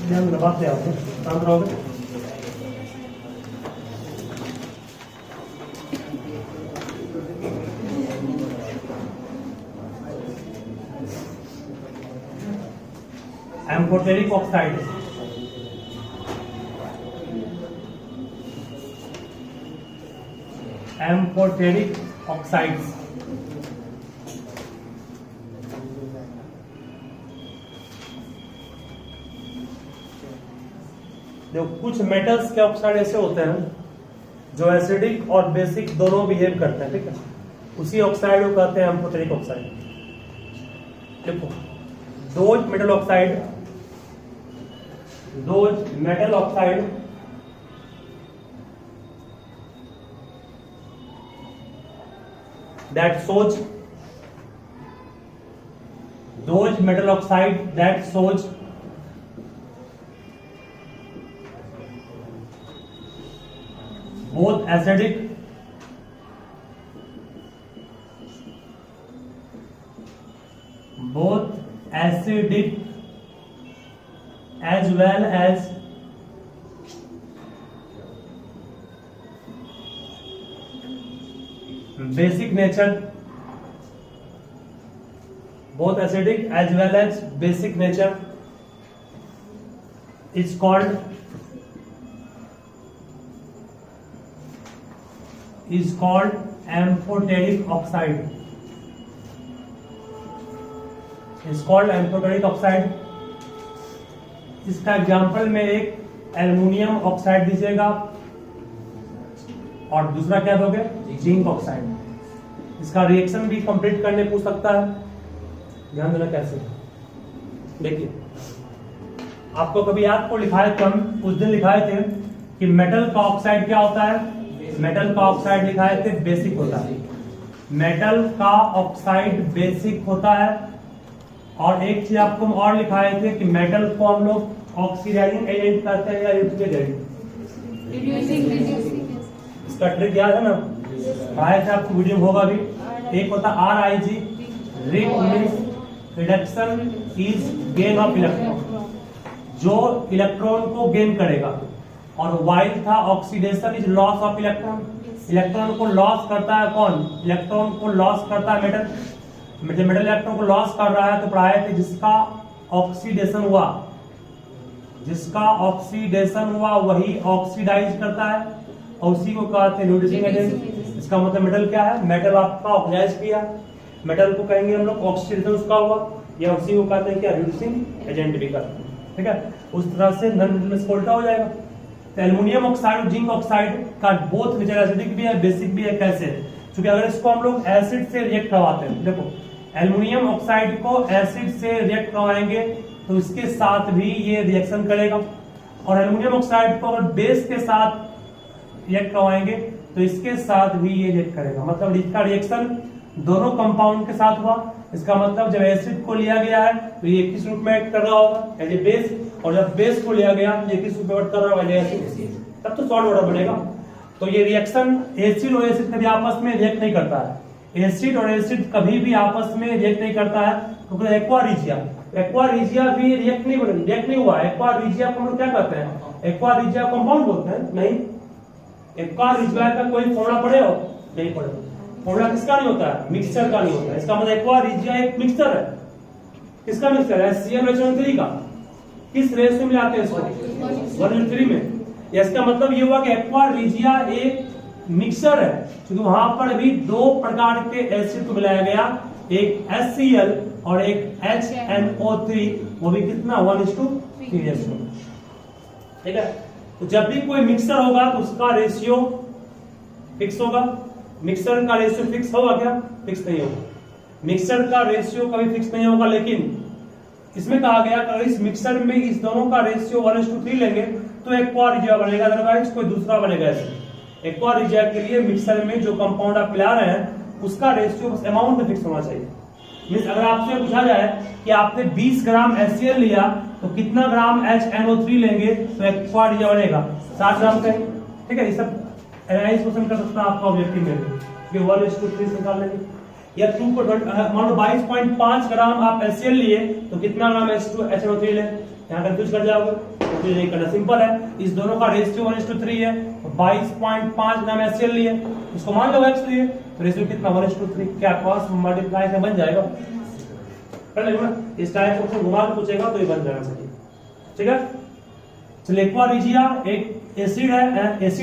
ध्यान दबाते आपको शांत रहोगे। एम्फोटेरिक ऑक्साइड, एम्फोटेरिक ऑक्साइड्स देखो, कुछ मेटल्स के ऑक्साइड ऐसे होते हैं जो एसिडिक और बेसिक दोनों बिहेव करते हैं, ठीक है, उसी ऑक्साइड को कहते हैं एम्फोटेरिक ऑक्साइड। देखो, those metal oxide, those metal oxide that shows, those metal oxide that shows both acidic as well as basic nature, both acidic as well as basic nature is called amphoteric oxide, is called amphoteric oxide। इसका example में एक aluminium oxide दीजिएगा और दूसरा क्या दोगे, zinc oxide. इसका reaction भी कंप्लीट करने पूछ सकता है, ध्यान देना कैसे। देखिए, आपको कभी याद को लिखाए थे, हम उस दिन लिखाए थे कि मेटल का ऑक्साइड क्या होता है, मेटल का ऑक्साइड लिखाए थे बेसिक होता है, मेटल का ऑक्साइड बेसिक होता है। और एक चीज आपको हम और लिखाए थे कि मेटल को हम लोग ऑक्सीडाइजिंग एजेंट कहते हैं या रिड्यूसिंग। इसका ट्रिक याद है ना, आया था आपको वीडियो होगा भी। एक होता RIG, RIG means reduction is gain of electron, जो इलेक्ट्रॉन को गेन करेगा, और वाइल था oxidation is loss of electron, electron को लॉस करता है कौन, इलेक्ट्रॉन को लॉस करता है मेटल। जब मेटल इलेक्ट्रॉन को लॉस कर रहा है तो पढ़ाए थे जिसका ऑक्सीडेशन हुआ, जिसका ऑक्सीडेशन हुआ वही ऑक्सीडाइज करता है और उसी को कहते हैं रिड्यूसिंग एजेंट। इसका मतलब मेटल क्या है, मेटल आपका ऑक्सीडाइज किया, मेटल को कहेंगे हम लोग ऑक्सीडेशन उसका हुआ, या उसी को कहते हैं क्या, रिड्यूसिंग एजेंट भी करते हैं, ठीक है। उस तरह से नॉन मेटल उल्टा हो जाएगा। तो एल्युमिनियम ऑक्साइड और जिंक ऑक्साइड का बोथ नेचर एसिडिक भी है बेसिक भी है। कैसे, क्योंकि अगर इसको हम लोग एसिड से रिएक्ट करवाते हैं, देखो एल्युमिनियम ऑक्साइड को एसिड से रिएक्ट करवाएंगे तो इसके साथ भी ये रिएक्शन करेगा, और एल्युमिनियम ऑक्साइड को अगर बेस के साथ रिएक्ट करवाएंगे तो इसके साथ भी ये रिएक्ट करेगा। मतलब इसका रिएक्शन दोनों कंपाउंड के साथ हुआ। इसका मतलब जब एसिड को लिया गया है तो ये किस रूप में एक्ट कर रहा होगा, एज ए बेस, और जब बेस को लिया गया तो ये किस रूप में एक्ट कर रहा होगा, एज एसिड, तब तो सॉल्ट वाटर बनेगा। तो ये रिएक्शन एसिड और एसिड कभी आपस में रिएक्ट नहीं करता है, एसिड और एसिड कभी भी आपस में रिएक्ट नहीं करता है, क्योंकि एक्वा रिजिया भी रिएक्ट नहीं हुआ। एक्वा रिजिया को हम लोग क्या कहते हैं, एक्वा रिजिया कंपाउंड बोलते हैं, नहीं, एक्वा रिजिया का कोई फॉर्मूला पढ़े हो, नहीं पढ़े। फॉर्मूला किसका नहीं होता है, मिक्सचर का नहीं होता है। इसका मतलब एक्वा रिजिया एक मिक्सचर है, किसका मिक्सचर है, CnH3 का। किस रेशियो में आते हैं इसको, 1:3 में। इसका मतलब ये हुआ कि एक्वा रिजिया एक मिक्सचर है, क्योंकि वहां पर भी दो प्रकार के एसिड को मिलाया गया, एक HCl और एक HNO3, वो भी कितना, 1:3 रेशियो, ठीक है। तो जब भी कोई मिक्सचर होगा तो उसका रेशियो फिक्स होगा। मिक्सचर का रेशियो फिक्स होगा क्या, फिक्स नहीं होगा। मिक्सचर का रेशियो कभी फिक्स नहीं होगा, लेकिन इसमें कहा गया कि इस मिक्सचर में इस दोनों का रेशियो 1:3 लेंगे तो एक्वा रिजिया बनेगा, अदरवाइज कोई दूसरा बनेगा। ऐसे एक्वा रिजिया के लिए मिक्सचर में जो कंपाउंड आप मिला रहे हैं उसका रेशियो बस अमाउंट में फिक्स होना चाहिए। मींस अगर आपसे पूछा जाए कि आपने 20 ग्राम HCl लिया तो कितना ग्राम HNO3 लेंगे तो एक्वा रिजिया बनेगा 60 ग्राम का, ठीक है। ये सब एनालाइज क्वेश्चन कर सकता है आपका ऑब्जेक्टिव में कि 1:3 से निकाल लेंगे। या 2 मान लो 22.5 ग्राम आप HCl लिए तो कितना ग्राम HNO3 लें, यहाँ कंफ्यूज कर जाओगे, तो ये करना सिंपल है। इस दोनों का रेशियो 1:3 है, 22.5 ग्राम HCl लिए, इसको मान लो X लिए, तो रेशियो कितना 1:3, क्या क्रॉस मल्टीप्लाई से बन जाएगा, कर लेंगे ना। इस टाइप को घुमा के पूछेगा तो ये बन जाना चाहिए, ठीक है। चलिए एक्वा रिजिया एक एसिड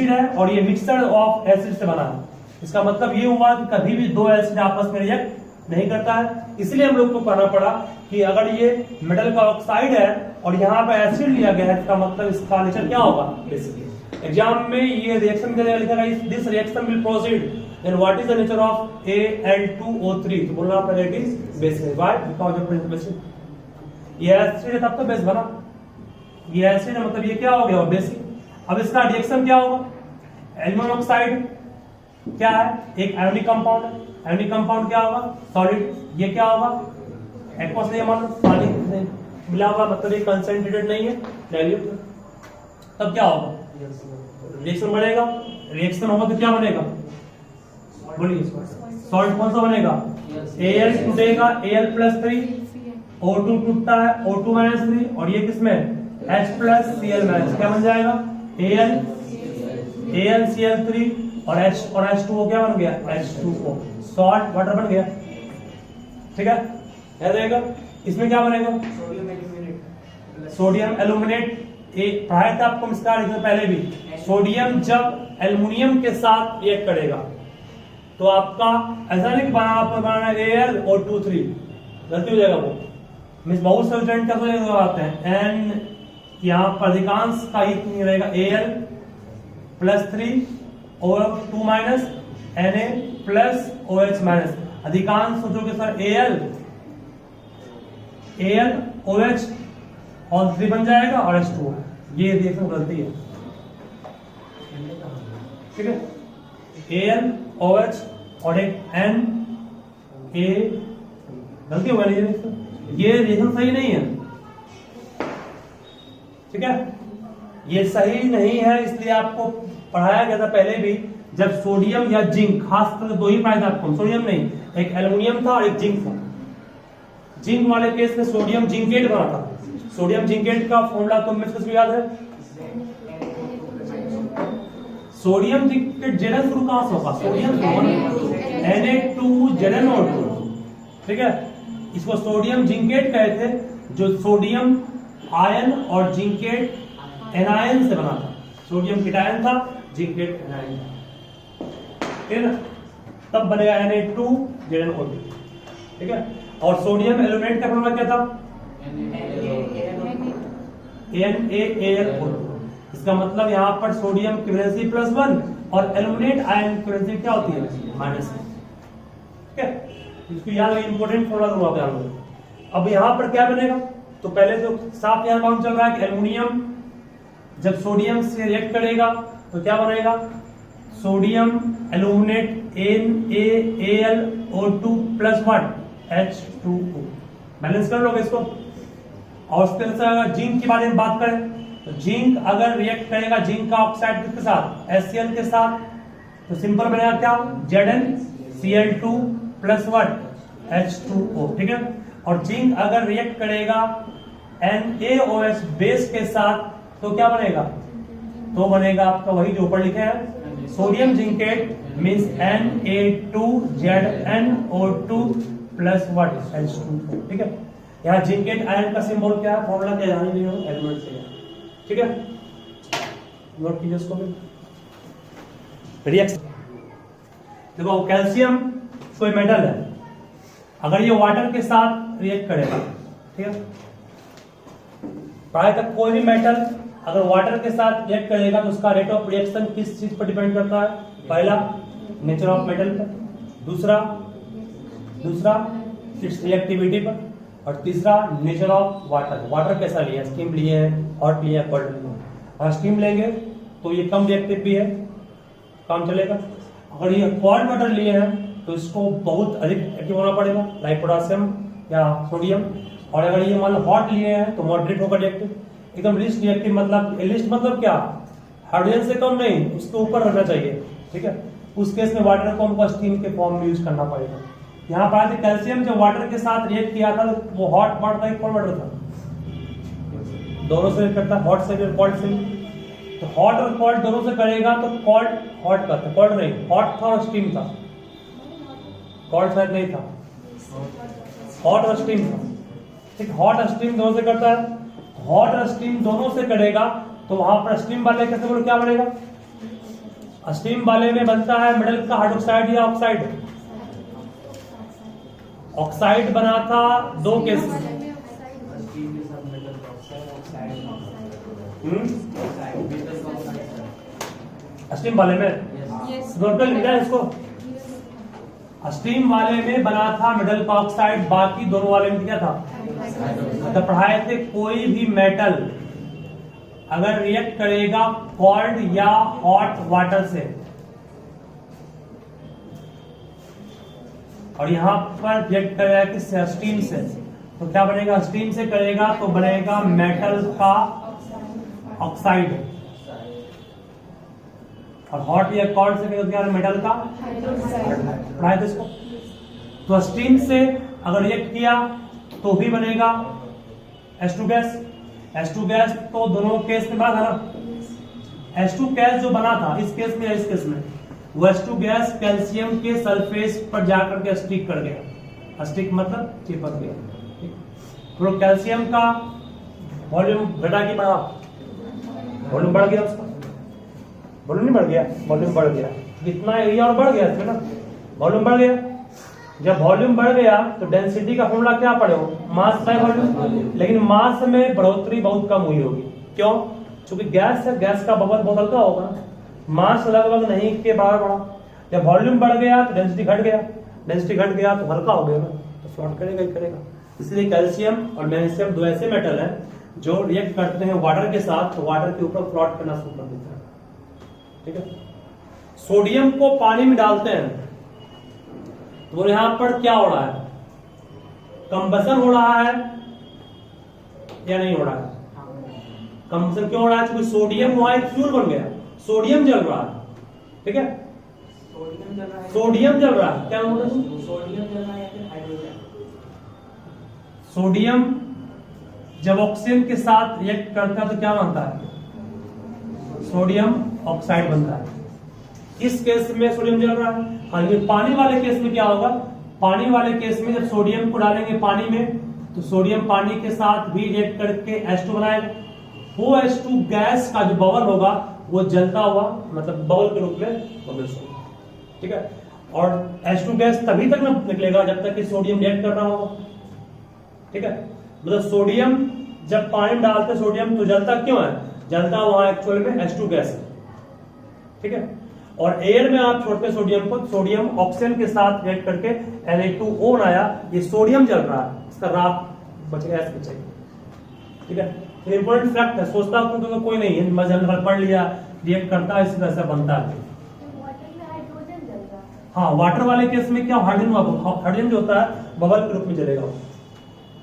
है और ये मिक्सचर ऑफ एसिड से बना है। इसका मतलब ये हुआ कि कभी भी दो एसिड आपस में रिएक्ट नहीं करता है, इसलिए हम लोग को कहना पड़ा कि अगर ये मेटल का ऑक्साइड है और यहाँ पे एसिड लिया गया है, इसका मतलब इसका नेचर क्या होगा बेसिकली। एग्जाम में ये रिएक्शन के लिए लिखा है this reaction will proceed, then what is the nature of Al2O3, तो बोलना पड़ेगा it is basic, why because of basic. ये एसिड है तब तो बेस बना, ये एसिड है मतलब ये क्या हो गया बेसिक। अब इसका रिएक्शन क्या होगा, एल्यूमिनियम ऑक्साइड क्या है, एक आयोनिक कंपाउंड है, आयोनिक कंपाउंड क्या होगा सॉलिड, ये क्या होगा एक्वस नहीं, मान लो पानी नहीं मिला हुआ, मतलब ये कंसंट्रेटेड नहीं है डाइल्यूट, तब क्या होगा रिएक्शन बढ़ेगा, रिएक्शन होगा तो क्या बनेगा बोलिए, सॉल्ट कौन सा बनेगा, Al टूटेगा Al+3, O2 टूटता है O2-3, और ये किसमें H+Cl-, क्या बन जाएगा AlCl3 और H2O क्या बन गया H2O, सॉल्ट वाटर बन गया, ठीक है। याद रहेगा इसमें क्या बनेगा सोडियम एल्यूमिनेट। एक पढ़ाया था आपको इसका पहले भी, सोडियम जब एल्युमिनियम के साथ रिएक्ट करेगा तो आपका ऐसा नहीं बनाना Al2O3, गलती हो जाएगा वो, मींस बहुत सारे स्टूडेंट क्या आते हैं एन, यहाँ पर अधिकांश का ही नहीं रहेगा Al+3 O2- Na+OH-, अधिकांश सोचोगे सर AlOH ऑल 3 बन जाएगा और H2O, ये रिएक्शन गलती है, ठीक है। AlOH और एक Na, गलती होगा ये रिएक्शन सही नहीं है, ठीक है, ये सही नहीं है, इसलिए आपको पढ़ाया गया था पहले भी, जब सोडियम या जिंक, खास करके दो ही पढ़ाया था आपको, सोडियम नहीं, एक एल्युमिनियम था और एक जिंक था। जिंक वाले केस में सोडियम जिंकेट बना था, सोडियम जिंकेट का फॉर्मूला तुम्हें किसको याद है, सोडियम जिंकेट Zn शुरू कहां से होगा, सोडियम Na2ZnO2, ठीक है। इसको सोडियम जिंकेट कहते थे, जो सोडियम आयन और जिंकेट एनायन से बना था, सोडियम कीटायन था, जिंकेट एनायन था, ठीक है ना, तब बनेगा Na2ZnO2, ठीक है। और सोडियम एल्यूमिनेट का फॉर्मूला क्या था NaAlO2, इसका मतलब यहाँ पर सोडियम की वैलेंसी +1 और एल्यूमिनेट आयन की वैलेंसी क्या होती है -1, ठीक है। इसको याद रखिए, इंपॉर्टेंट फॉर्मूला दूंगा आपको। अब यहाँ पर क्या बनेगा, तो पहले तो साफ यहाँ मालूम चल रहा है कि एल्यूमिनियम जब सोडियम से रिएक्ट करेगा तो क्या बनेगा, sodium aluminate NaAlO2 +1 H2O, balance कर लोगे इसको। और उसके अगर जिंक के बारे में बात करें तो जिंक अगर रिएक्ट करेगा जिंक का ऑक्साइड किसके साथ HCl के साथ, तो सिंपल बनेगा क्या ZnCl2 +1 H2O, ठीक है। और जिंक अगर रिएक्ट करेगा NaOH बेस के साथ तो क्या बनेगा, तो बनेगा आपका वही जो ऊपर लिखे हैं, sodium zincate means Na2ZnO2 +1 H2O, ठीक है। यहाँ जिंकेट आयन का सिंबल क्या है, फॉर्मूला क्या जानी नहीं हो, एलिमेंट से, ठीक है, नोट कीजिए इसको भी। रिएक्शन देखो, कैल्शियम कोई मेटल है, अगर ये वाटर के साथ रिएक्ट करेगा, ठीक है, प्राय तक कोई भी मेटल अगर वाटर के साथ रिएक्ट करेगा तो उसका रेट ऑफ रिएक्शन किस चीज पर डिपेंड करता है, पहला नेचर ऑफ मेटल पर, दूसरा इट्स रिएक्टिविटी पर, और तीसरा नेचर ऑफ वाटर, वाटर कैसा लिया, स्टीम लिए है, हॉट लिया, कोल्ड लिया। अगर स्टीम लेंगे तो ये कम रिएक्टिव भी है, काम चलेगा। अगर ये कोल्ड वाटर लिए हैं तो इसको बहुत अधिक एक्टिव होना पड़ेगा, लाइक पोटासियम या सोडियम। और अगर ये मान लो हॉट लिए हैं तो मॉडरेट होगा रिएक्टिव, एकदम लिस्ट रिएक्टिव, मतलब क्या, हाइड्रोजन से कम नहीं, उसके ऊपर रहना चाहिए, ठीक है। उस केस में वाटर को हमको स्टीम के फॉर्म में यूज करना पड़ेगा। यहाँ पर कैल्शियम जब वाटर के साथ रिएक्ट किया था तो वो हॉट वाटर था, कोल्ड वाटर था, दोनों से करता है, हॉट से भी कोल्ड से भी। तो हॉट और कोल्ड दोनों से करेगा तो कोल्ड हॉट का था, कोल्ड नहीं, हॉट था और स्टीम था, कोल्ड शायद नहीं था, हॉट और स्टीम था। ठीक, हॉट और स्टीम दोनों से करता है, हॉट और स्टीम दोनों से करेगा तो वहां पर स्टीम वाले कैसे बोलो क्या बनेगा? स्टीम वाले में बनता है मेटल का हाइड्रोक्साइड या ऑक्साइड। ऑक्साइड बना था दो केस में, स्टीम वाले में लिखा है इसको, स्टीम वाले में बना था मेटल का ऑक्साइड, बाकी दोनों वाले में क्या था? तो पढ़ाए थे कोई भी मेटल अगर रिएक्ट करेगा कोल्ड या हॉट वाटर से, और यहां पर रिएक्ट करेगा किससे? स्टीम से, तो क्या बनेगा? स्टीम से करेगा तो बनेगा मेटल का ऑक्साइड, और हॉट या कोल्ड से करेगा मेटल का पढ़ाए थे इसको। तो स्टीम से अगर रिएक्ट किया तो भी बनेगा H2 गैस, H2 गैस तो दोनों केस में बना था ना। H2 गैस जो बना था इस केस में या इस केस में, वो H2 गैस कैल्शियम के सरफेस पर जाकर के स्टिक कर गया, स्टिक मतलब चिपक गया। तो कैल्शियम का वॉल्यूम घटा के बढ़ा, वॉल्यूम बढ़ गया, उसका वॉल्यूम नहीं बढ़ गया, वॉल्यूम बढ़ गया, कितना एरिया और बढ़ गया इसमें ना, वॉल्यूम बढ़ गया। जब वॉल्यूम बढ़ गया तो डेंसिटी का फॉर्मूला क्या पड़े हो? मास बाय वॉल्यूम, लेकिन मास में बढ़ोतरी बहुत कम हुई होगी। क्यों? क्योंकि गैस है, गैस का बबल बहुत हल्का होगा, मास लगभग नहीं के बराबर बढ़ा। जब वॉल्यूम बढ़ गया तो डेंसिटी घट गया, डेंसिटी घट गया तो हल्का हो गया ना, तो फ्लोट करेगा ही करेगा। इसलिए कैल्शियम और मैग्नीशियम दो ऐसे मेटल हैं जो रिएक्ट करते हैं वाटर के साथ, तो वाटर के ऊपर फ्लोट करना शुरू कर देता है। ठीक है, सोडियम को पानी में डालते हैं तो यहां पर क्या हो रहा है? कंबसन हो रहा है या नहीं हो रहा है? कंबसन क्यों हो रहा है? क्योंकि सोडियम वहां एक फ्यूल बन गया, सोडियम जल रहा है। ठीक है, सोडियम जल रहा है, क्या बोल रहे हैं? सोडियम जल रहा है या फिर हाइड्रोजन? सोडियम जब ऑक्सीजन के साथ रिएक्ट करता है तो क्या बनता है? सोडियम ऑक्साइड बनता है। इस केस में सोडियम जल रहा है। हाँ, ये पानी वाले केस में क्या होगा? पानी वाले केस में जब सोडियम को डालेंगे पानी में तो सोडियम पानी के साथ भी रिएक्ट करके H2 बनाएगा। वो H2 गैस का जो बबल होगा वो जलता हुआ, मतलब बबल के रूप में बबल्स होगा। ठीक है, और H2 गैस तभी तक न निकलेगा जब तक कि सोडियम रिएक्ट कर रहा होगा। ठीक है, मतलब सोडियम जब पानी में डालते सोडियम तो जलता क्यों है? जलता वहां एक्चुअल में H2 गैस है। ठीक है, और एयर में आप छोड़ते सोडियम को, सोडियम ऑक्सीजन के साथ रिएक्ट करके Na2O बनाया, ये सोडियम जल रहा है, इसका राख बच गया, ऐसे बचेगा। ठीक है, तो इंपॉर्टेंट फैक्ट है, सोचता हूं तो कोई नहीं है, मजल पढ़ लिया, रिएक्ट करता है, इसी तरह से बनता है। हाँ, वाटर वाले केस में क्या हाइड्रोजन जो होता है बबल के रूप में जलेगा।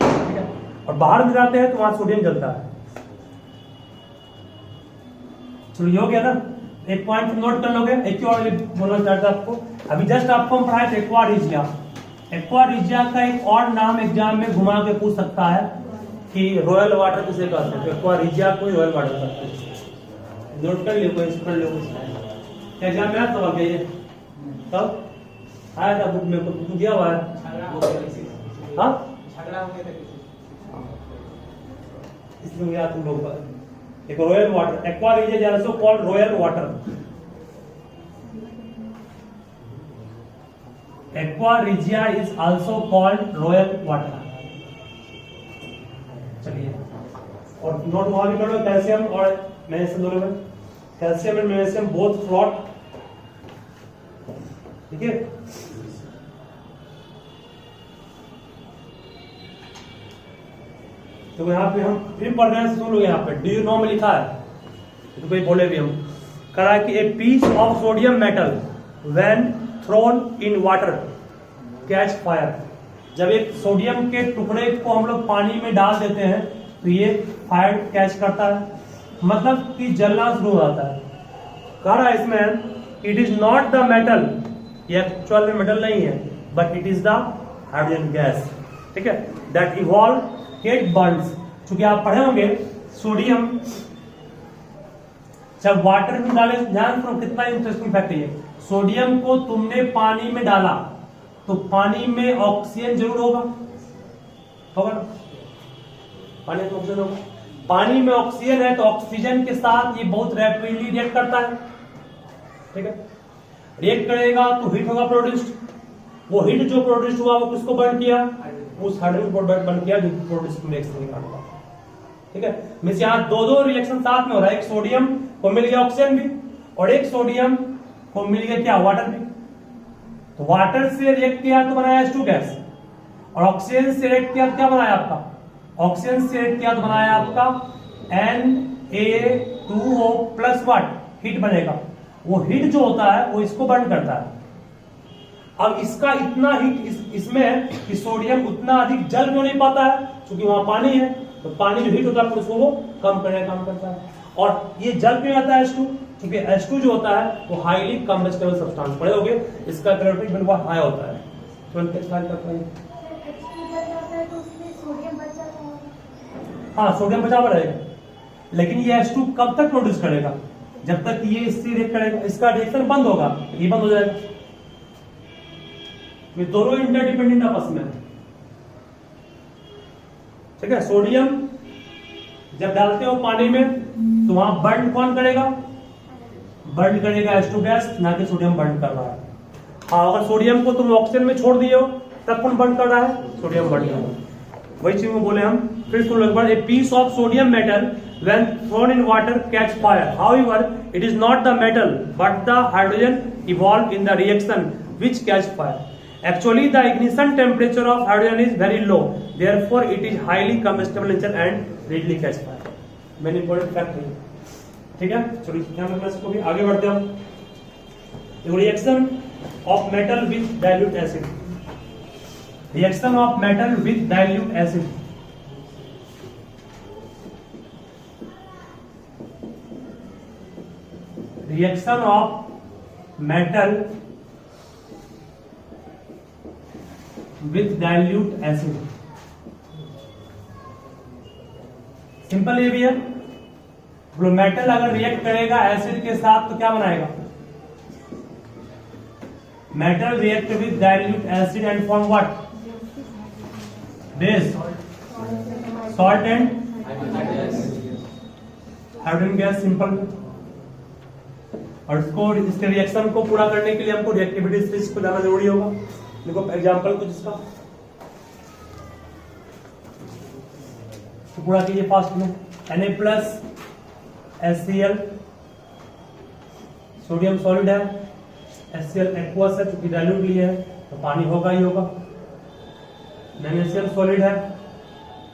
ठीक है, और बाहर में जाते हैं तो वहां सोडियम जलता है। चलो ये हो गया ना, एक पॉइंट नोट कर लोगे। एक और बोलना चाहता था आपको, अभी जस्ट आपको हम पढ़ाए थे एक्वा रिजिया। एक्वा रिजिया का एक और नाम एग्जाम में घुमा के पूछ सकता है कि रॉयल वाटर किसे कहते हैं। एक्वा रिजिया को रॉयल वाटर कहते हैं, नोट कर लियो, कोई पढ़ लो। एग्जाम में आता है ये तब आया था, बुक में बुक दिया हुआ है। हाँ, इसलिए याद तुम लोग एक royal water, aqua regia is also called royal water. Aqua regia is also called royal water. चलिए, और नोट वहां भी कर लो, कैल्शियम और मैग्नीशियम दोनों में, calcium and magnesium both float. ठीक है, तो यहाँ पे हम फिर पढ़ रहे हैं, सुन लो। यहाँ पे डू यू नो में लिखा है, तो कोई बोले भी हम करा कि a piece of sodium metal when thrown in water catch fire. जब एक सोडियम के टुकड़े को हम लोग पानी में डाल देते हैं तो ये फायर कैच करता है, मतलब कि जलना शुरू हो जाता है। कह रहा है इसमें it is not the metal, ये एक्चुअल में मेटल नहीं है, but it is the hydrogen gas. ठीक है, दैट इवॉल्व गेट बर्न्स। चूंकि आप पढ़े होंगे सोडियम जब वाटर में डाले, ध्यान करो कितना इंटरेस्टिंग फैक्ट है। सोडियम को तुमने पानी में डाला तो पानी में ऑक्सीजन जरूर होगा ना? पानी में ऑक्सीजन होगा। पानी में ऑक्सीजन है तो ऑक्सीजन के साथ ये बहुत रैपिडली रिएक्ट करता है, ठीक है। रिएक्ट करेगा तो हीट होगा प्रोड्यूस्ड। वो हीट जो प्रोड्यूस हुआ वो किसको बर्न किया? उस हाइड्रोजन को बर्न किया जो प्रोड्यूस रिएक्शन निकाला, ठीक है। मींस यहाँ दो रिएक्शन साथ में हो रहा है। एक सोडियम को मिल गया ऑक्सीजन भी और एक सोडियम को मिल गया क्या? वाटर भी। तो वाटर से रिएक्ट किया तो बनाया H2 गैस और ऑक्सीजन से रिएक्ट किया तो क्या बनाया आपका? ऑक्सीजन से रिएक्ट किया तो बनाया आपका Na2O प्लस वाट हीट बनेगा। वो हीट जो होता है वो इसको बर्न करता है। अब इसका इतना हीट इसमें कि सोडियम उतना अधिक जल क्यों नहीं पाता है? क्योंकि वहां पानी है, तो पानी जो हीट होता है उसको वो कम करने का काम करता है। और ये जल क्यों आता है H2? क्योंकि H2 जो होता है वो हाईली कम्बस्टेबल सब्सटेंस, पढ़े होगे, इसका कैलोरीफिक वैल्यू बहुत हाई होता है। हाँ, सोडियम बचा हुआ रहेगा, लेकिन ये H2 कब तक प्रोड्यूस करेगा? जब तक ये इससे रिएक्ट करेगा, इसका रिएक्शन बंद होगा, ये बंद हो जाएगा। ये दोनों इंटरडिपेंडेंट आपस में, ठीक है। सोडियम जब डालते हो पानी में तो वहां बर्न कौन करेगा? बर्न करेगा H2 गैस, ना कि सोडियम बर्न कर रहा है। हाँ, अगर सोडियम को तुम ऑक्सीजन में छोड़ दिए हो तब कौन बर्न कर रहा है? सोडियम बर्न कर रहा है। वही चीज में बोले हम, फिर सुन लो एक बार। A piece of sodium metal when thrown in water catch fire, however it is not the metal but the hydrogen evolved in the reaction which catch fire. Actually the ignition temperature of hydrogen is very low, therefore it is highly combustible nature and readily catch fire. Very important fact है, ठीक है। चलिए ध्यान रखना इसको भी। आगे बढ़ते हम। Reaction of metal with dilute acid. Reaction of metal with dilute acid. Reaction of metal with dilute acid. Simple ये भी है। मेटल अगर रिएक्ट करेगा एसिड के साथ तो क्या बनाएगा? Metal react with dilute acid and form what? Base, salt and hydrogen gas. Simple. और इसको, इसके रिएक्शन को पूरा करने के लिए हमको रिएक्टिविटी स्विच को जाना जरूरी होगा। देखो एग्जांपल कुछ इसका तो पूरा कीजिए फास्ट में। Na plus HCl, sodium solid है, HCl एक्वस है, चूंकि डाइल्यूट लिए है तो पानी होगा ही होगा। NaCl सॉलिड है,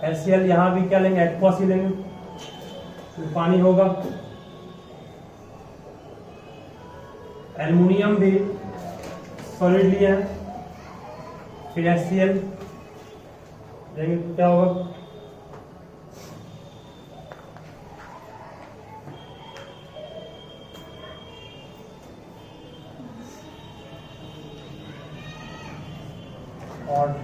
HCl यहां भी क्या लेंगे? एक्वस ही लेंगे, तो पानी होगा। एल्युमिनियम भी सॉलिड लिए है, फिर HCl लेंगे तो क्या होगा? और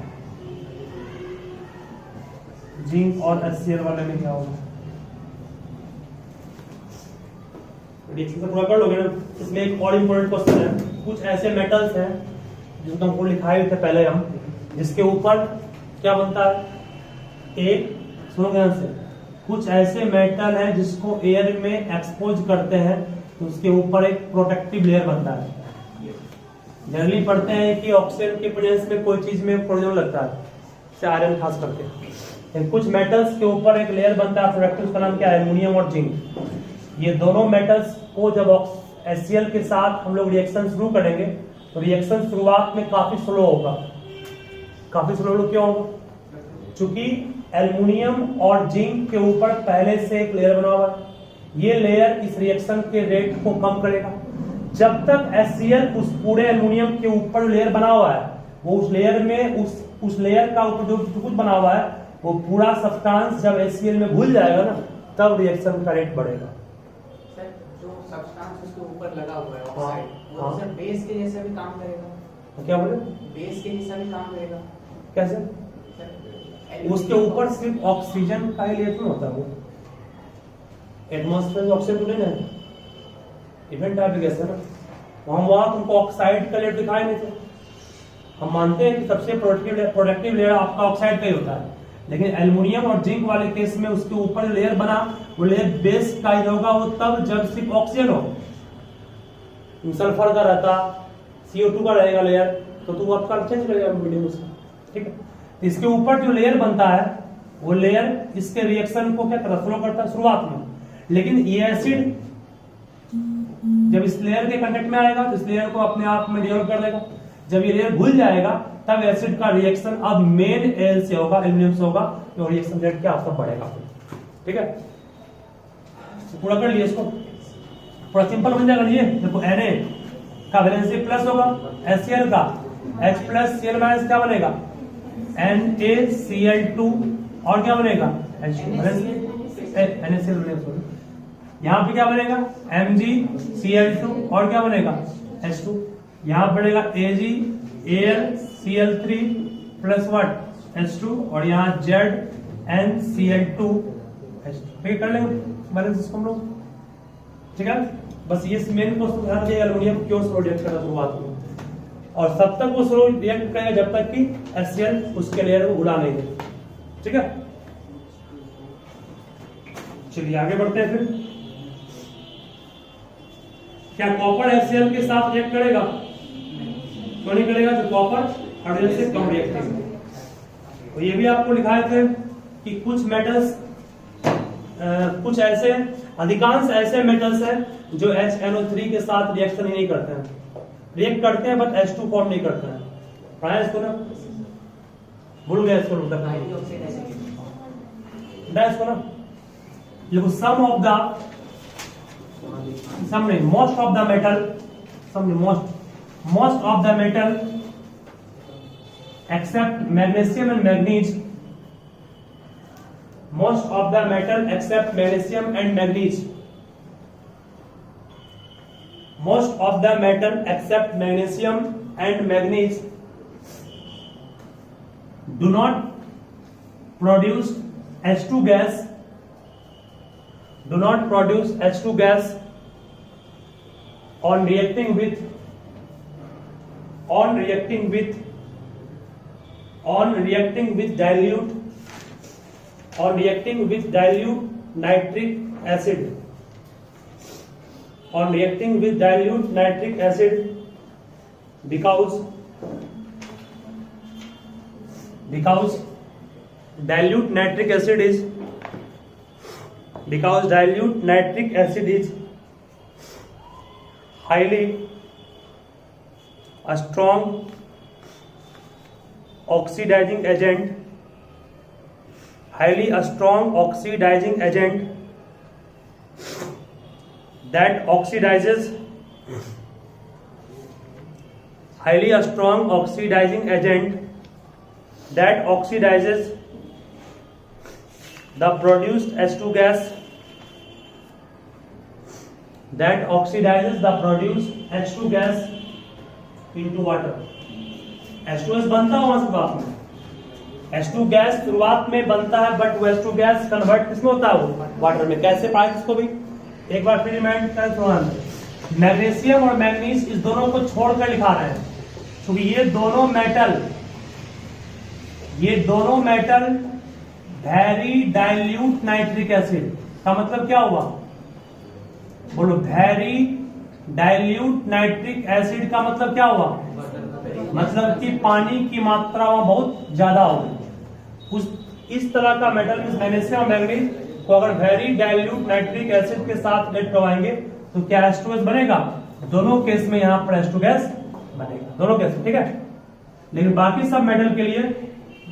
जिंक और HCl वाले में क्या होगा? रिएक्शन पूरा कर लोगे ना। इसमें एक और इम्पोर्टेंट क्वेश्चन है। कुछ ऐसे मेटल्स हैं जिनको हमको लिखाए थे पहले हम, जिसके ऊपर क्या बनता है? एक, सुनो ध्यान से, कुछ ऐसे मेटल हैं जिसको एयर में एक्सपोज करते हैं तो उसके ऊपर एक प्रोटेक्टिव लेयर बनता है। जनरली पढ़ते हैं कि ऑक्सीजन के प्रेजेंस में कोई चीज में प्रोटोन लगता है, जैसे आयरन खास करके। लेकिन कुछ मेटल्स के ऊपर एक लेयर बनता है प्रोटेक्टिव, उसका नाम क्या है? एल्युमिनियम और जिंक। ये दोनों मेटल्स को जब HCl के साथ हम लोग रिएक्शन शुरू करेंगे तो रिएक्शन शुरुआत में काफी स्लो होगा। काफी स्लो क्यों होगा? क्योंकि एल्युमिनियम और जिंक के ऊपर पहले से एक लेयर बना हुआ है। ये लेयर इस रिएक्शन के रेट को कम करेगा। जब तक HCl उस पूरे एल्युमिनियम के ऊपर लेयर बना हुआ है, वो उस लेयर में उस लेयर का ऊपर जो कुछ बना हुआ है वो पूरा सब्सटेंस जब HCl में घुल जाएगा ना, तब रिएक्शन का रेट बढ़ेगा। सब्सटेंस उसके ऊपर लगा हुआ है ऑक्साइड, वो जैसे बेस के जैसा भी काम करेगा। क्या बोले? बेस के जैसा भी काम करेगा। कैसे? उसके ऊपर सिर्फ ऑक्सीजन का ही लेयर होता है, वो एटमॉस्फेयर में ऑक्सीजन तो नहीं है, इवेंट टाइप गैस है ना, वहां तुमको ऑक्साइड का लेयर दिखाई नहीं थे। हम मानते हैं कि सबसे प्रोडक्टिव लेयर आपका ऑक्साइड का ही होता है, लेकिन एल्युमिनियम और जिंक वाले केस में उसके ऊपर जो लेयर बना वो लेयर बेस का ही होगा, वो तब जब सिर्फ ऑक्सीजन हो। सल्फर का रहता, CO2 का रहेगा लेयर, तो तू आपका चेंज करेगा मीडियम उसका, ठीक है। इसके ऊपर जो लेयर बनता है वो लेयर इसके रिएक्शन को क्या करता, स्लो करता है शुरुआत में, लेकिन ये एसिड जब इस लेयर के कांटेक्ट में आएगा तो इस लेयर को अपने आप में डिसॉल्व कर देगा। जब ये लेयर घुल जाएगा तब एसिड का रिएक्शन अब मेन एल से होगा, एल्युमिनियम से होगा, तो रिएक्शन रेट क्या आपका बढ़ेगा, ठीक है। तो पूरा कर लिए इसको, पूरा सिंपल बन जाएगा। ये देखो Na का वैलेंसी प्लस होगा, HCl का H प्लस Cl माइनस क्या बनेगा, NaCl2, और क्या बनेगा NaCl, यहाँ पे क्या बनेगा MgCl2, और क्या बनेगा H2, यहाँ पड़ेगा AgAlCl3 प्लस व्हाट H2, और यहाँ ZnCl2 H2। ठीक कर लेंगे बैलेंस इसको हम लोग, ठीक है। बस ये मेन क्वेश्चन ध्यान दिया, एल्युमिनियम क्यों स्लो रिएक्ट करता शुरुआत में, और तब तक वो स्लो रिएक्ट करेगा जब तक कि HCl उसके लेयर को उड़ा नहीं दे, ठीक है। चलिए आगे बढ़ते हैं। फिर क्या कॉपर HCl के साथ रिएक्ट करेगा, क्यों नहीं करेगा, जो कॉपर हाइड्रोजन से कम रिएक्ट करेगा। तो ये भी आपको लिखाए थे कि कुछ मेटल्स कुछ ऐसे, अधिकांश ऐसे मेटल्स हैं जो HNO3 के साथ रिएक्शन ही नहीं करते हैं, रिएक्ट करते हैं बट H2 फॉर्म नहीं करते हैं। पढ़ा है इसको ना, भूल गए इसको ना। देखो some of the most of the metal except magnesium and manganese, most of the metal except magnesium and manganese, most of the metal except magnesium and manganese do not produce H2 gas, on reacting with dilute nitric acid, because dilute nitric acid is highly a strong oxidizing agent, that oxidizes the produced H2 gas, into water. H2S बनता है वहां शुरुआत में, H2 gas शुरुआत में बनता है, but वो H2 गैस कन्वर्ट किसमें होता है, वो वाटर में। कैसे पाए इसको भी एक बार फिर रिमाइंड करें। मैग्नीशियम और मैग्नीज इस दोनों को छोड़कर लिखा रहे हैं, क्योंकि ये दोनों metal very dilute nitric acid का मतलब क्या हुआ, बोलो वेरी डाइल्यूट नाइट्रिक एसिड का मतलब क्या हुआ, मतलब कि पानी की मात्रा वहां बहुत ज्यादा होगी। इस तरह का मेटल मैग्नीशियम और मैग्नीज को अगर वेरी डाइल्यूट नाइट्रिक एसिड के साथ रिएक्ट करवाएंगे तो क्या H2S बनेगा, दोनों केस में यहां पर H2 गैस बनेगा, दोनों केस, ठीक है। लेकिन बाकी सब मेटल के लिए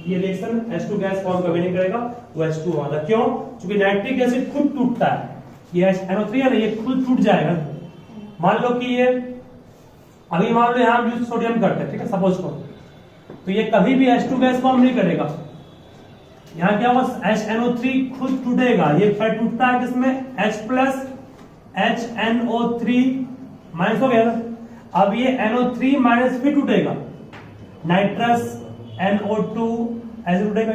ये रिएक्शन H2 गैस फॉर्म कभी नहीं करेगा, वो H2 होगा। क्यों, क्योंकि नाइट्रिक एसिड खुद टूटता है, ये NO3 है ना, ये खुद टूट जाएगा। मान लो कि ये अभी मान लो यहां यूज सोडियम करते हैं, ठीक है, सपोज को, तो ये कभी भी H2 गैस फॉर्म नहीं करेगा। यहाँ क्या होगा, HNO3 खुद टूटेगा, ये फिर टूटता है किसमें, H प्लस HNO3 माइनस हो गया ना। अब ये NO3 माइनस फिर टूटेगा, नाइट्रस NO2 ऐसे टूटेगा।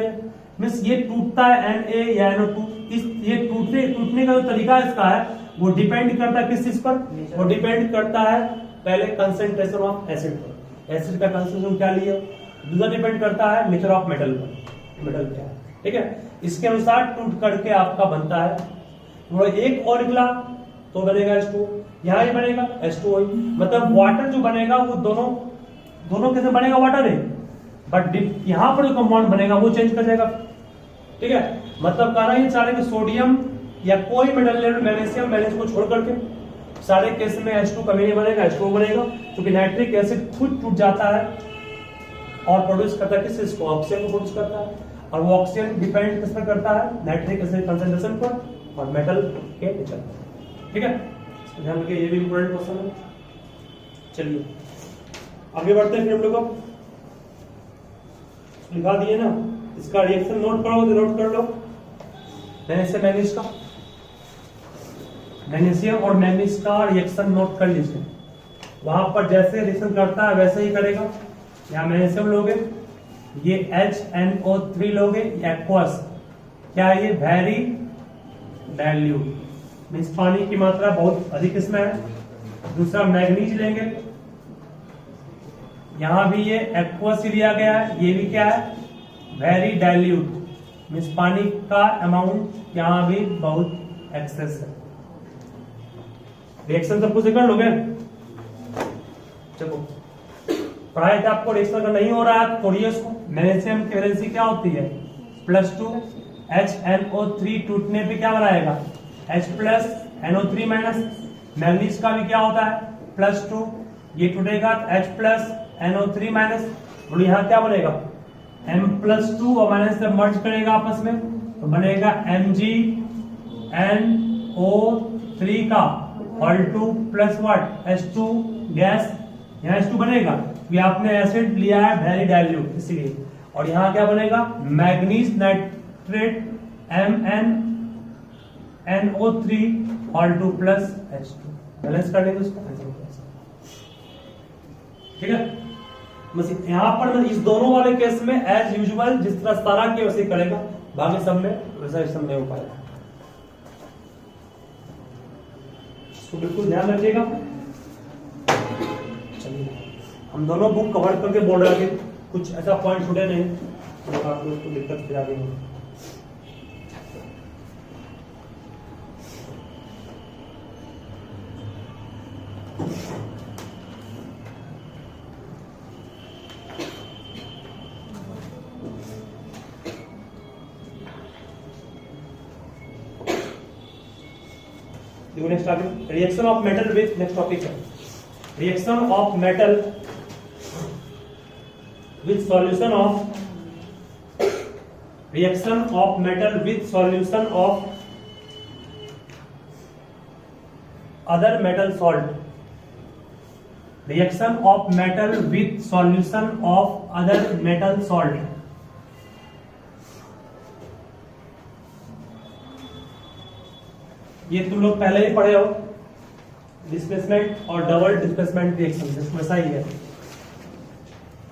मीन्स ये टूटता है Na या NO2। इस ये टूटने का जो तरीका इसका है वो डिपेंड करता है किस चीज पर, वो डिपेंड करता है पहले कंसेंट्रेशन ऑफ एसिड पर, एसिड का कंसेंट्रेशन क्या लिया, दूसरा डिपेंड करता है नेचर ऑफ मेटल पर, मेटल क्या है, ठीक है। इसके अनुसार टूट करके आपका बनता है। तो एक और निकला तो बनेगा H2, यहाँ ही बनेगा H2O, मतलब वाटर जो बनेगा वो दोनों कैसे बनेगा, वाटर है, बट यहाँ पर जो कंपाउंड बनेगा वो चेंज कर जाएगा, ठीक है। मतलब कहना ये चाह रहे कि सोडियम या कोई मेटल ले लो, मैग्नीशियम मैग्नीशियम को छोड़ करके सारे केस में H2 कभी नहीं बनेगा, H2O बनेगा, क्योंकि नाइट्रिक एसिड खुद टूट जाता है और प्रोड्यूस करता है किस चीज को, ऑक्सीजन को प्रोड्यूस करता है, और वो ऑक्सीजन डिपेंड किस पर करता है, नाइट्रिक एसिड कंसंट्रेशन पर और मेटल के नेचर पर, ठीक है। ध्यान रखिए ये भी इंपॉर्टेंट क्वेश्चन है। चलिए आगे बढ़ते हैं, फिर हम लोग लिखा दिए ना, इसका रिएक्शन नोट करो तो नोट कर लो, मैग्नीशियम का, मैग्नीशियम और मैग्नीज का रिएक्शन नोट कर लीजिए। वहां पर जैसे रिएक्शन करता है वैसे ही करेगा। यहाँ मैग्नीशियम लोगे, ये HNO3 लोगे, एक्वस, क्या ये वेरी डाइल्यूट, मीन्स पानी की मात्रा बहुत अधिक इसमें है। दूसरा मैग्नीज लेंगे, यहां भी ये एक्वस ही लिया गया है, ये भी क्या है, वेरी डाइल्यूट, मीन्स पानी का अमाउंट यहां भी बहुत एक्सेस है। रिएक्शन सब कुछ कर लोगे, चलो पढ़ाई थे आपको, रिएक्शन अगर नहीं हो रहा है तोड़िए उसको। मैग्नीशियम की वैलेंसी क्या होती है +2, HNO3 टूटने पे क्या बनाएगा H plus NO3 minus, manganese का भी क्या होता है +2, ये टूटेगा H प्लस NO3 माइनस, और यहाँ क्या बनेगा M+2 और माइनस से मर्ज करेगा आपस में तो बनेगा MgNO3 का all 2 plus what H2 gas, यहाँ H2 बनेगा ये आपने एसिड लिया है वेरी डाइल्यूट इसीलिए, और यहाँ क्या बनेगा manganese nitrate MnNO3 all 2 plus H2, balance कर लेंगे उसको, ठीक है। बस यहाँ पर इस दोनों वाले केस में एज यूजुअल जिस तरह सारा के वैसे करेगा, बाकी सब में वैसा सब नहीं हो पाएगा, इसको बिल्कुल ध्यान रखिएगा। चलिए हम दोनों बुक कवर करके बोल रहे हैं, कुछ ऐसा पॉइंट छूटे नहीं तो आप लोग को दिक्कत फिर आगे होगी। Next topic reaction of metal with, next topic है reaction of metal with solution of, reaction of metal with solution of other metal salt, reaction of metal with solution of other metal salt. ये तुम लोग पहले ही पढ़े हो, displacement और double displacement reaction वैसा ही है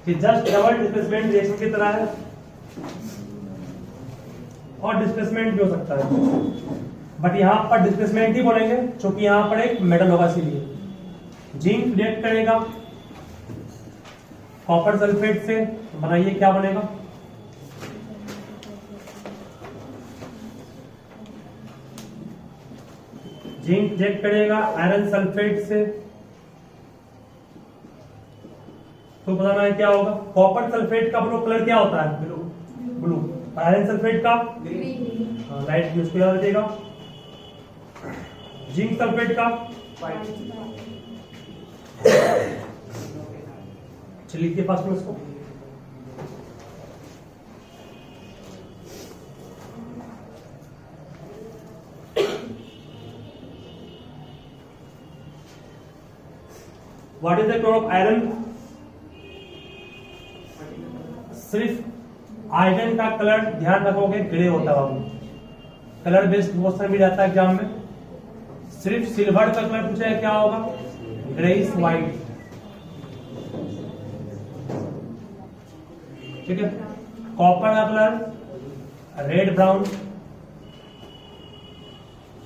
कि जस्ट डबल डिस्प्लेसमेंट रिएक्शन की तरह है, और डिस्प्लेसमेंट भी हो सकता है, बट यहां पर डिस्प्लेसमेंट ही बोलेंगे क्योंकि यहां पर एक मेटल होगा इसीलिए। जिंक रिएक्ट करेगा कॉपर सल्फेट से, बनाइए क्या बनेगा, जिंक रिएक्ट करेगा आयरन सल्फेट से, तो बताना है क्या होगा। कॉपर सल्फेट का ब्लू कलर क्या होता है, ब्लू, ब्लू। आयरन सल्फेट का लाइट, इसको याद रखिएगा। जिंक सल्फेट का चलिए लिखिए पास में उसको, what is the colour of iron, सिर्फ आयरन का कलर ध्यान रखोगे ग्रे होता है, कलर बेस्ड क्वेश्चन भी रहता है एग्जाम में। सिर्फ सिल्वर का कलर पूछा है क्या होगा, ग्रेइश व्हाइट, ठीक है। कॉपर का कलर रेड ब्राउन,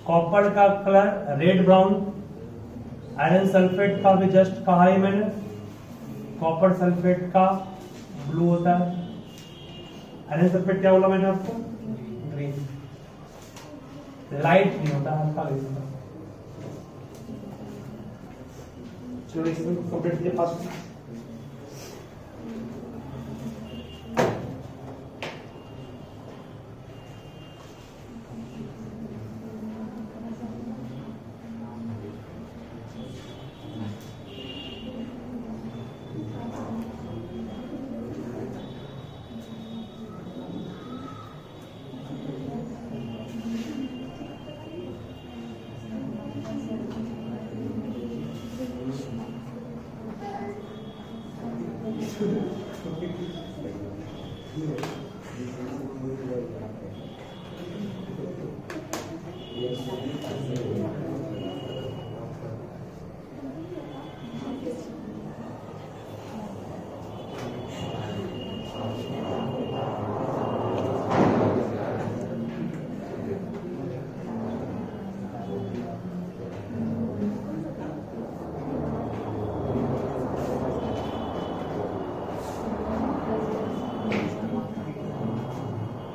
कॉपर का colour red brown, iron sulphate का भी जस्ट कहा ही मैंने, कॉपर सल्फेट का ब्लू होता है, आयरन सल्फेट क्या बोला मैंने आपको, ग्रीन, लाइट नहीं होता, हल्का ग्रीन होता है। चलो इसमें कंप्लीट किया पास।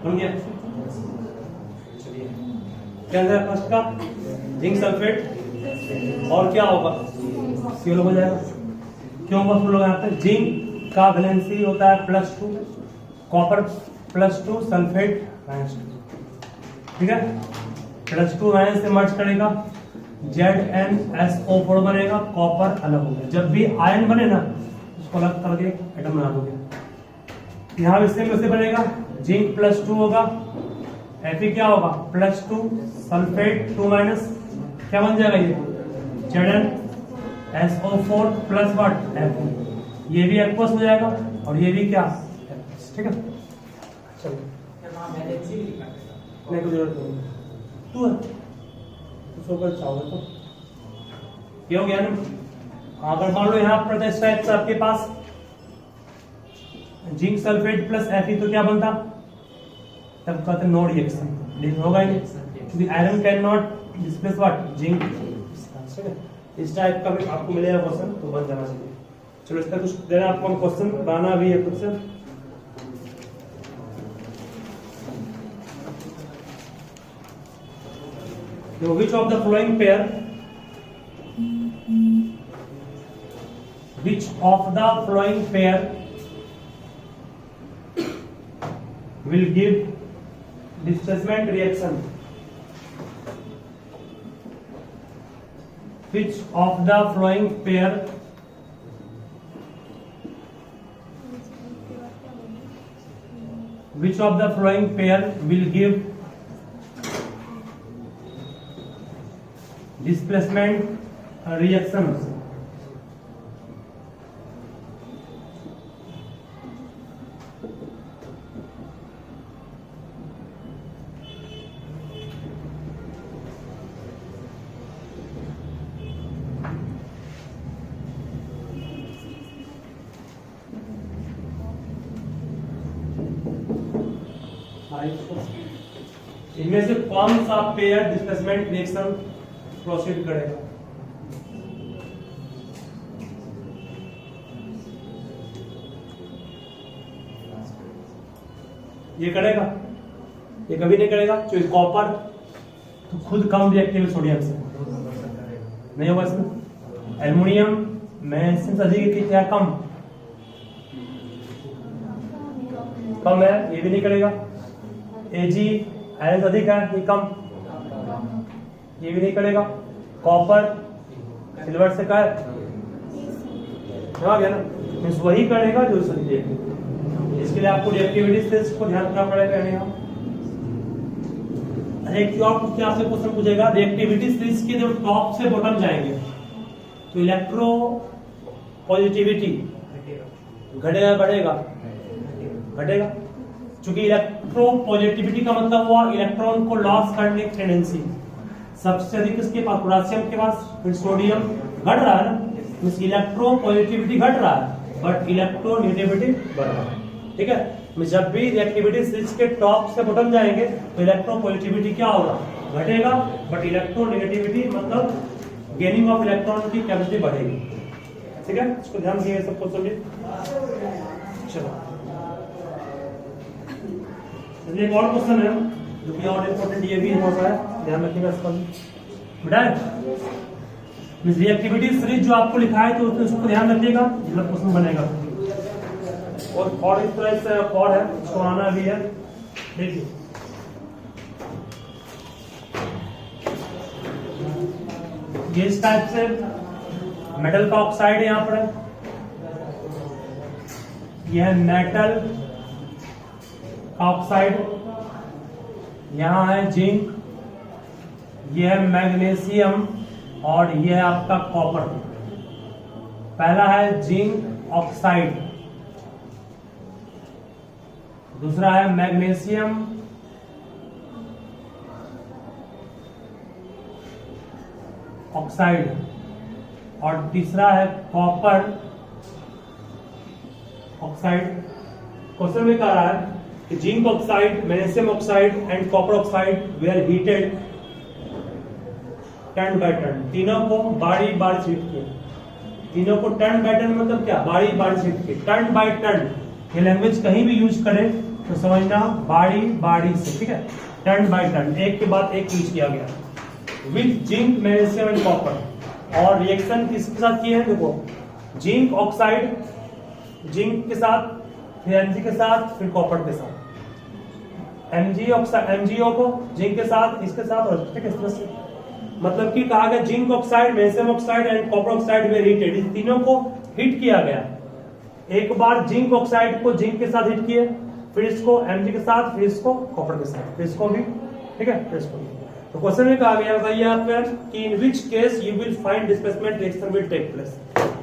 बन गया। चलिए क्या है फर्स्ट का जिंक सल्फेट और क्या होगा, सीओ हो जाएगा। क्यों बस लोग यहाँ पे जिंक का वैलेंसी होता है +2, कॉपर +2, सल्फेट -2, ठीक है। +2 माइनस से मर्ज करेगा, ZnSO4 बनेगा, कॉपर अलग हो गया। जब भी आयन बने ना उसको अलग करके एटम बना दोगे। यहाँ इससे कैसे बनेगा, जिंक +2 होगा, Fe क्या होगा +2, सल्फेट 2 माइनस, क्या बन जाएगा ये ZnSO4 प्लस व्हाट Fe, ये भी एक्वस हो जाएगा और ये भी क्या एक्वस, ठीक है। चलो नहीं कोई जरूरत नहीं, तू है तो सोकर चाहोगे तो ये हो गया ना। अगर मान लो यहाँ पर स्टेप्स आपके पास जिंक सल्फेट प्लस Fe तो क्या बनता, तब कहते नो रिएक्शन होगा ही नहीं, क्योंकि iron can not displace what zinc, ठीक है। इस टाइप का भी आपको मिलेगा क्वेश्चन, तो बन जाना चाहिए। चलो इसका कुछ देना आपको क्वेश्चन बनाना भी है खुद से। Which of the following pair, which of the following pair will give displacement reaction? Which of the following pair will give displacement reactions? इनमें से कौन सा पेयर डिस्प्लेसमेंट रिएक्शन प्रोसीड करेगा? ये करेगा, ये कभी नहीं करेगा। जो कॉपर तो खुद कम रिएक्टिव सोडियम से नहीं होगा इसमें। एल्युमिनियम में इससे अधिक की क्या कम है, ये भी नहीं करेगा। Ag आयरन अधिक है, ये कम, ये भी नहीं करेगा। कॉपर सिल्वर से का गया ना, मीन्स वही करेगा जो सही रिएक्टिव। इसके लिए आपको रिएक्टिविटी स्टेज को ध्यान रखना पड़ेगा। एक और क्या आपसे क्वेश्चन पूछेगा, रिएक्टिविटी स्टेज के जो टॉप से बॉटम जाएंगे तो इलेक्ट्रो पॉजिटिविटी घटेगा बढ़ेगा, घटेगा। क्योंकि इलेक्ट्रो पॉजिटिविटी का मतलब हुआ इलेक्ट्रॉन को लॉस करने की टेंडेंसी सबसे अधिक किसके पास, पोटेशियम के पास। फिर सोडियम घट रहा है ना, इलेक्ट्रो पॉजिटिविटी घट रहा है बट इलेक्ट्रो नेगेटिविटी बढ़ रहा है, ठीक है। जब भी रिएक्टिविटी स्विच के टॉप से बॉटम जाएंगे तो इलेक्ट्रोपॉजिटिविटी क्या होगा, घटेगा, बट इलेक्ट्रोनेगेटिविटी मतलब गेनिंग ऑफ इलेक्ट्रॉन की कैपेसिटी बढ़ेगी। ठीक है, इसको ध्यान दिए सबको समझिए। चलो चलिए एक और क्वेश्चन है जो कि और इम्पोर्टेंट ये भी होता है, ध्यान रखिएगा इसका बेटा। रिएक्टिविटी सीरीज जो आपको लिखा है तो उसको ध्यान रखिएगा, मतलब क्वेश्चन बनेगा। और इस तरह से और है, इसको आना भी है। देखिए ये इस टाइप से मेटल का ऑक्साइड है, यहाँ पर है, यह मेटल ऑक्साइड, यहाँ है जिंक, यह है मैग्नीशियम और यह है आपका कॉपर। पहला है जिंक ऑक्साइड, दूसरा है मैग्नीशियम ऑक्साइड और तीसरा है कॉपर ऑक्साइड। क्वेश्चन में कह रहा है कि zinc oxide, magnesium oxide and copper oxide were heated turn by turn, तीनों को बारी बारी हीट किया। तीनों को टर्न बाय टर्न मतलब क्या, बारी बारी हीट किया। टर्न बाय टर्न ये लैंग्वेज कहीं भी यूज करें तो समझना बारी बारी से, ठीक है। टर्न बाय टर्न, एक के बाद एक यूज किया गया with zinc magnesium and copper. और रिएक्शन किसके साथ किए हैं, देखो जिंक ऑक्साइड जिंक के साथ, फिर Mg के साथ, फिर कॉपर के साथ। MgO को जिंक के साथ, इसके साथ, और ठीक है इस तरह से। मतलब कि कहा गया zinc oxide, magnesium oxide and copper oxide were heated, इस तीनों को हीट किया गया। एक बार जिंक ऑक्साइड को जिंक के साथ हीट किए, फिर इसको Mg के साथ, फिर इसको कॉपर के साथ, फिर इसको भी, ठीक है, फिर इसको भी। तो क्वेश्चन में कहा गया, बताइए आप कि in which case you will find displacement reaction will take place,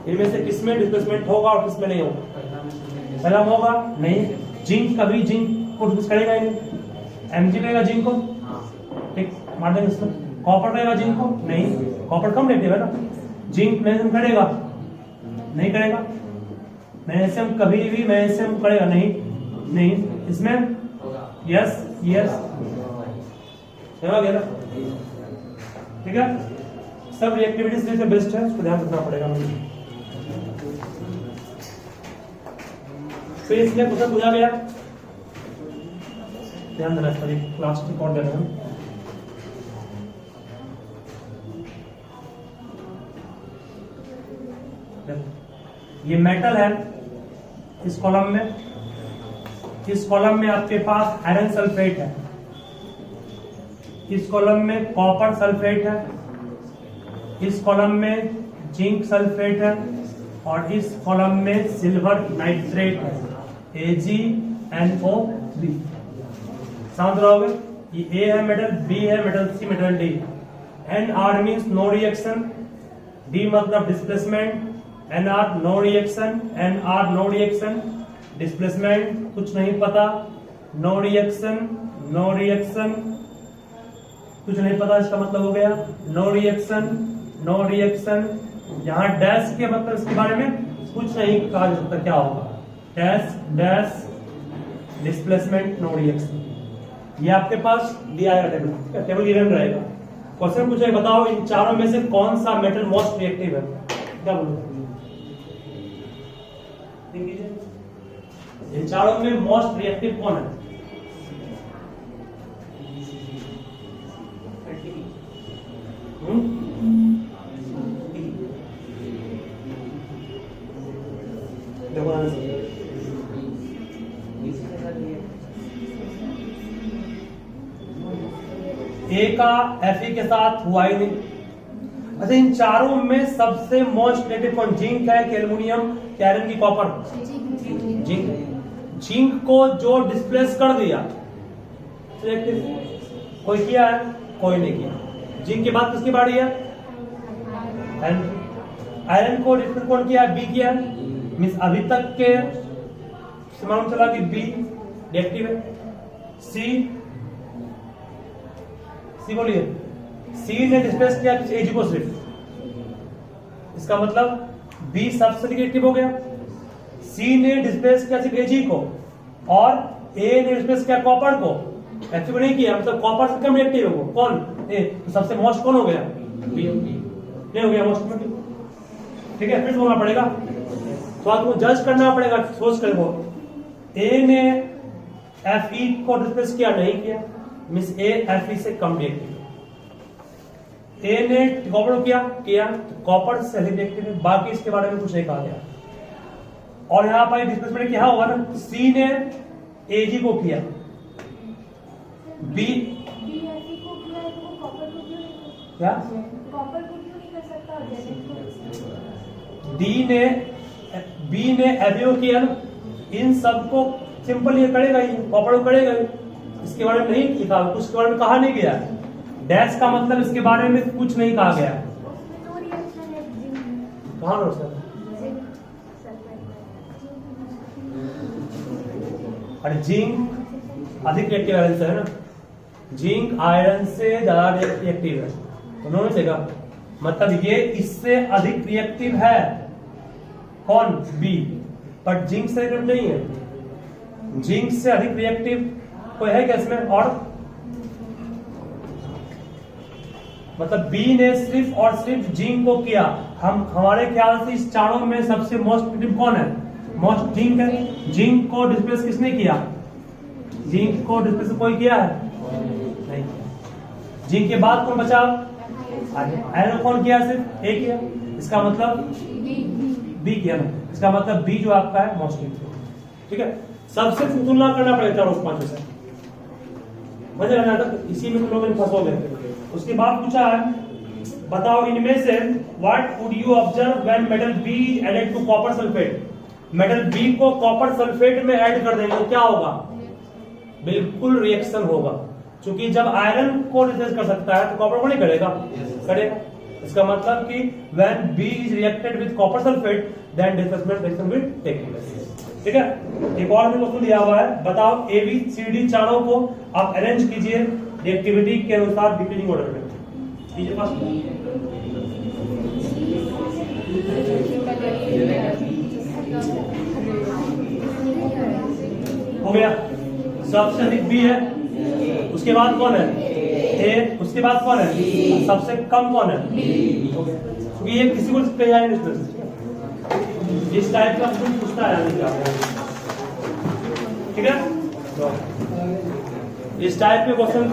इनमें से किसमें डिस्प्लेसमेंट होगा और किसमें नहीं होगा। पहला होगा नहीं, जिंक कभी जिंक को डिस्प्लेस करेगा ही नहीं। Mg करेगा जिंक को, ठीक, मार देंगे इसमें। कॉपर करेगा जिंक को नहीं, कॉपर कम रेटिव है ना। जिंक मैग्नीशियम करेगा नहीं, करेगा। मैग्नीशियम कभी भी मैग्नीशियम करेगा नहीं, नहीं। इसमें यस यस गया ना, ठीक है। सब रिएक्टिविटी से बेस्ट है, उसको ध्यान रखना पड़ेगा मुझे। फिर इसमें क्वेश्चन पूछा गया, ध्यान देना सर, प्लास्टिक और देना है। ये मेटल है इस कॉलम में, इस कॉलम में आपके पास आयरन सल्फेट है, इस कॉलम में कॉपर सल्फेट है, इस कॉलम में जिंक सल्फेट है और इस कॉलम में सिल्वर नाइट्रेट है, AgNO3। समझ रहोगे, ये A है मेटल, B है metal, C metal, D। NR means no reaction, D मतलब displacement, NR no reaction, NR no reaction, displacement कुछ नहीं पता, नो रिएक्शन, नो रिएक्शन कुछ नहीं पता, इसका मतलब हो गया नो रिएक्शन, नो रिएक्शन। यहाँ डैश के मतलब इसके बारे में कुछ नहीं कहा जा सकता, क्या होगा, dash dash displacement, no reaction. ये आपके पास दिया है टेबल, ठीक है, टेबल गिवन रहेगा। क्वेश्चन पूछे, बताओ इन चारों में से कौन सा मेटल मोस्ट रिएक्टिव है, क्या बोलोगे। इन चारों में मोस्ट रिएक्टिव कौन है। देखो ए का Fe के साथ हुआ ही नहीं। अच्छा, इन चारों में सबसे मोस्ट रिएक्टिव कौन, जिंक है कि एल्युमिनियम कि आयरन की कॉपर। जिंक। जिंक को जो डिस्प्लेस कर दिया कोई किया है, कोई नहीं किया। जिंक के बाद किसकी बारी है, आयरन को डिस्प्लेस कौन किया है, बी किया है। मींस अभी तक के मालूम चला कि बी रिएक्टिव है। सी बोलिए, सी ने डिस्प्लेस किया Ag को सिर्फ, इसका मतलब बी सबसे रिएक्टिव हो गया। सी ने डिस्प्लेस किया सिर्फ Ag को, और ए ने रिप्लेस किया कॉपर को, Fe को नहीं किया, मतलब कॉपर से कम रिएक्टिव है वो कौन, ए, तो सबसे मोस्ट कौन हो गया, बी नहीं हो गया मोस्ट, ठीक है। फिर बोलना पड़ेगा, तो आपको जज करना पड़ेगा, सोच कर वो ए ने Fe को रिप्लेस किया नहीं किया, मींस ए Fe से कम रिएक्टिव, ए ने कॉपर को किया तो कॉपर से अधिक रिएक्टिव है, बाकी इसके बारे में कुछ नहीं कहा गया। और यहाँ पर डिस्प्लेसमेंट क्या होगा ना, सी ने एजी को किया, बी क्या डी ने बी ने एबीओ किया ना, इन सबको सिंपल ये करेगा ही, कॉपर को करेगा ही, इसके बारे में नहीं लिखा, कुछ के बारे में कहा नहीं गया, डैश का मतलब इसके बारे में कुछ नहीं कहा गया। कहाँ रो सर, अरे जिंक अधिक रिएक्टिव आयरन से है ना, जिंक आयरन से ज्यादा रिएक्टिव है, तो दोनों से का मतलब ये इससे अधिक रिएक्टिव है कौन, बी, बट जिंक से रिएक्टिव नहीं है, जिंक से अधिक रिएक्टिव कोई है क्या इसमें, और मतलब बी ने सिर्फ और सिर्फ जिंक को किया, हमारे ख्याल से इस चारों में सबसे मोस्ट रिएक्टिव कौन है, मोस्ट जिंक है। जिंक को डिस्प्लेस किसने किया, जिंक को डिस्प्लेस कोई किया है नहीं, जिंक के बाद कौन बचा, आयरन कौन किया, सिर्फ ए किया, इसका मतलब बी किया ना, इसका मतलब बी जो आपका है मोस्ट रिएक्टिव, ठीक है। सबसे तुलना करना पड़ेगा चारों पांचों से, मजा आ जाता, इसी में तुम लोग फंसोगे। उसके बाद पूछा है, बताओ इनमें से what would you observe when metal B is added to copper sulphate, metal B को कॉपर सल्फेट में ऐड कर देंगे तो क्या होगा, बिल्कुल रिएक्शन होगा, क्योंकि जब आयरन को रिप्लेस कर सकता है तो कॉपर को नहीं करेगा, करेगा। इसका मतलब कि when B is reacted with copper sulphate then displacement reaction will take place, ठीक है। एक और भी क्वेश्चन दिया हुआ है, बताओ ए बी सी डी चारों को आप अरेंज कीजिए रिएक्टिविटी के अनुसार डिक्रीजिंग ऑर्डर में, कीजिए पास हो गया, सबसे अधिक बी है, उसके बाद कौन है ए, उसके बाद कौन है, सबसे कम कौन है, क्योंकि ये किसी को तैयार नहीं, इस टाइप का कुछ पूछता है, ठीक है, इस टाइप के क्वेश्चन